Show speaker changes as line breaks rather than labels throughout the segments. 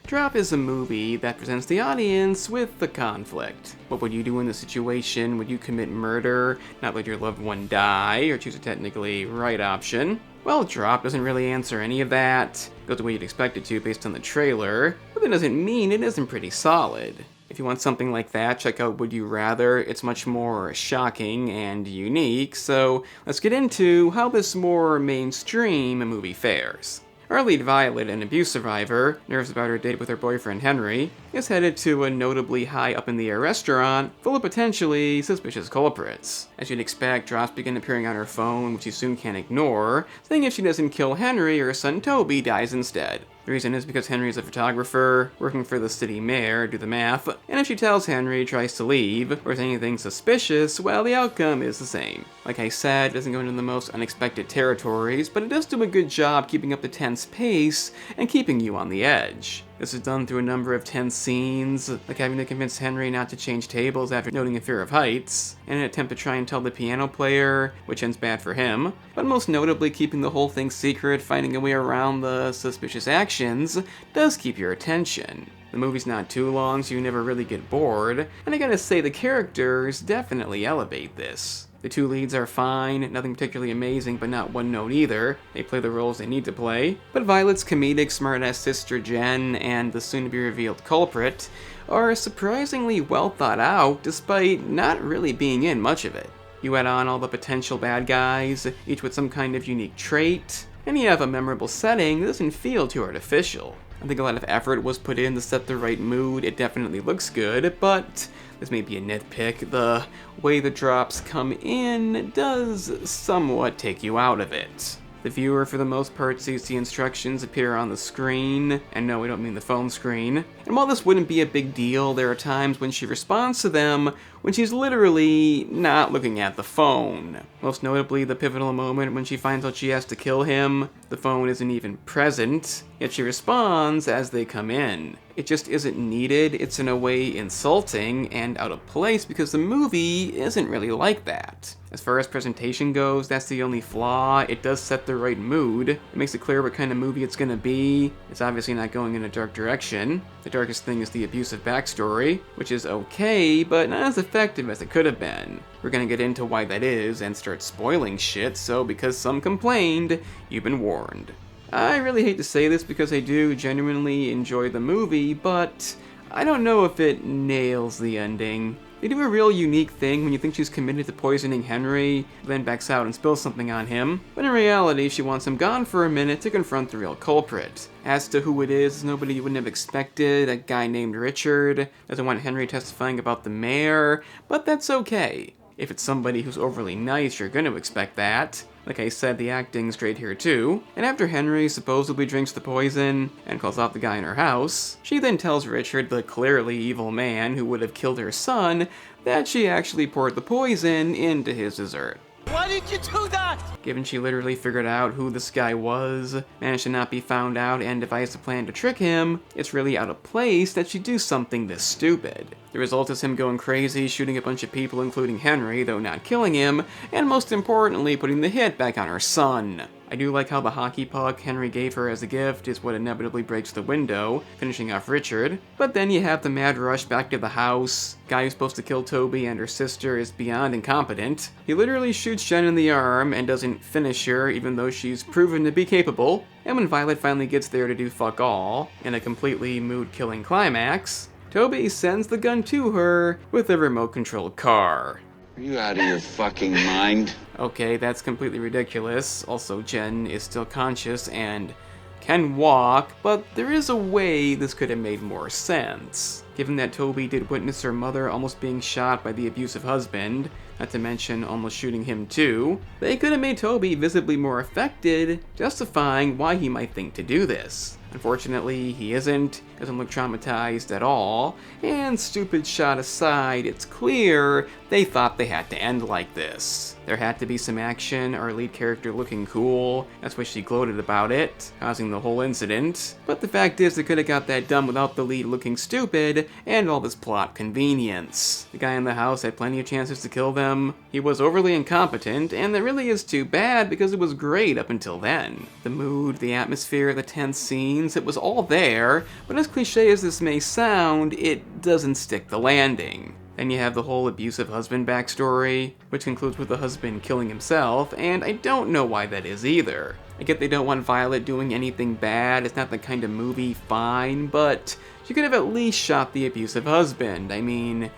Drop is a movie that presents the audience with the conflict. What would you do in this situation? Would you commit murder, not let your loved one die, or choose a technically right option? Well, Drop doesn't really answer any of that. Goes the way you'd expect it to based on the trailer, but that doesn't mean it isn't pretty solid. If you want something like that, check out Would You Rather. It's much more shocking and unique, so let's get into how this more mainstream movie fares. Our lead Violett, an abuse survivor, nervous about her date with her boyfriend Henry, is headed to a notably high up-in-the-air restaurant full of potentially suspicious culprits. As you'd expect, drops begin appearing on her phone, which she soon can't ignore, saying if she doesn't kill Henry, her son Toby dies instead. The reason is because Henry is a photographer, working for the city mayor, do the math, and if she tells Henry, tries to leave, or is anything suspicious, well, the outcome is the same. Like I said, it doesn't go into the most unexpected territories, but it does do a good job keeping up the tense pace and keeping you on the edge. This is done through a number of tense scenes, like having to convince Henry not to change tables after noting a fear of heights, and an attempt to try and tell the piano player, which ends bad for him, but most notably keeping the whole thing secret, finding a way around the suspicious actions, does keep your attention. The movie's not too long, so you never really get bored, and I gotta say the characters definitely elevate this. The two leads are fine, nothing particularly amazing, but not one note either. They play the roles they need to play. But Violett's comedic, smartass sister Jen and the soon-to-be-revealed culprit are surprisingly well thought out, despite not really being in much of it. You add on all the potential bad guys, each with some kind of unique trait, and you have a memorable setting that doesn't feel too artificial. I think a lot of effort was put in to set the right mood. It definitely looks good, but this may be a nitpick. The way the drops come in does somewhat take you out of it. The viewer, for the most part, sees the instructions appear on the screen, and no, we don't mean the phone screen. And while this wouldn't be a big deal, there are times when she responds to them when she's literally not looking at the phone. Most notably, the pivotal moment when she finds out she has to kill him. The phone isn't even present, yet she responds as they come in. It just isn't needed. It's in a way insulting and out of place because the movie isn't really like that. As far as presentation goes, that's the only flaw. It does set the right mood. It makes it clear what kind of movie it's gonna be. It's obviously not going in a dark direction. The darkest thing is the abusive backstory, which is okay, but not as effective as it could have been. We're gonna get into why that is and start spoiling shit, so because some complained, you've been warned. I really hate to say this because I do genuinely enjoy the movie, but I don't know if it nails the ending. They do a real unique thing when you think she's committed to poisoning Henry, then backs out and spills something on him, but in reality she wants him gone for a minute to confront the real culprit. As to who it is, nobody you wouldn't have expected, a guy named Richard, doesn't want Henry testifying about the mayor, but that's okay. If it's somebody who's overly nice, you're gonna expect that. Like I said, the acting's great here too. And after Henry supposedly drinks the poison and calls out the guy in her house, she then tells Richard, the clearly evil man who would have killed her son, that she actually poured the poison into his dessert.
Why did you do that?
Given she literally figured out who this guy was, managed to not be found out, and devised a plan to trick him, it's really out of place that she do something this stupid. The result is him going crazy, shooting a bunch of people including Henry, though not killing him, and most importantly, putting the hit back on her son. I do like how the hockey puck Henry gave her as a gift is what inevitably breaks the window, finishing off Richard. But then you have the mad rush back to the house. Guy who's supposed to kill Toby and her sister is beyond incompetent. He literally shoots Jen in the arm and doesn't finish her, even though she's proven to be capable. And when Violett finally gets there to do fuck all, in a completely mood-killing climax, Toby sends the gun to her with a remote-controlled car.
Are you out of your fucking mind?
Okay, that's completely ridiculous. Also, Jen is still conscious and can walk, but there is a way this could have made more sense. Given that Toby did witness her mother almost being shot by the abusive husband, not to mention almost shooting him too, they could have made Toby visibly more affected, justifying why he might think to do this. Unfortunately, he isn't, doesn't look traumatized at all, and stupid shot aside, it's clear they thought they had to end like this. There had to be some action, our lead character looking cool, that's why she gloated about it, causing the whole incident. But the fact is they could have got that done without the lead looking stupid, and all this plot convenience. The guy in the house had plenty of chances to kill them, he was overly incompetent, and that really is too bad because it was great up until then. The mood, the atmosphere, the tense scenes, scenes, it was all there, but as cliche as this may sound, it doesn't stick the landing. Then you have the whole abusive husband backstory, which concludes with the husband killing himself, and I don't know why that is either. I get they don't want Violett doing anything bad, it's not the kind of movie, fine, but she could have at least shot the abusive husband. I mean,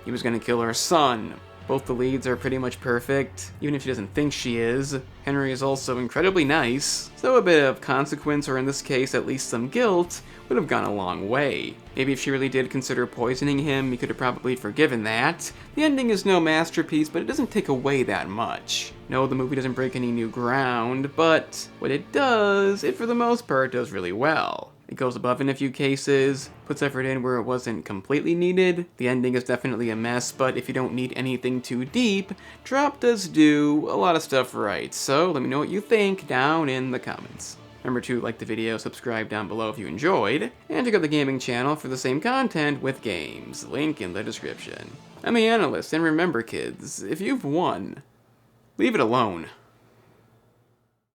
he was gonna kill her son. Both the leads are pretty much perfect, even if she doesn't think she is. Henry is also incredibly nice, so a bit of consequence, or in this case at least some guilt, would have gone a long way. Maybe if she really did consider poisoning him, he could have probably forgiven that. The ending is no masterpiece, but it doesn't take away that much. No, the movie doesn't break any new ground, but what it does, it for the most part does really well. It goes above in a few cases, puts effort in where it wasn't completely needed. The ending is definitely a mess, but if you don't need anything too deep, Drop does do a lot of stuff right. So let me know what you think down in the comments. Remember to like the video, subscribe down below if you enjoyed, and check out the gaming channel for the same content with games. Link in the description. I'm the Analyst, and remember kids, if you've won, leave it alone.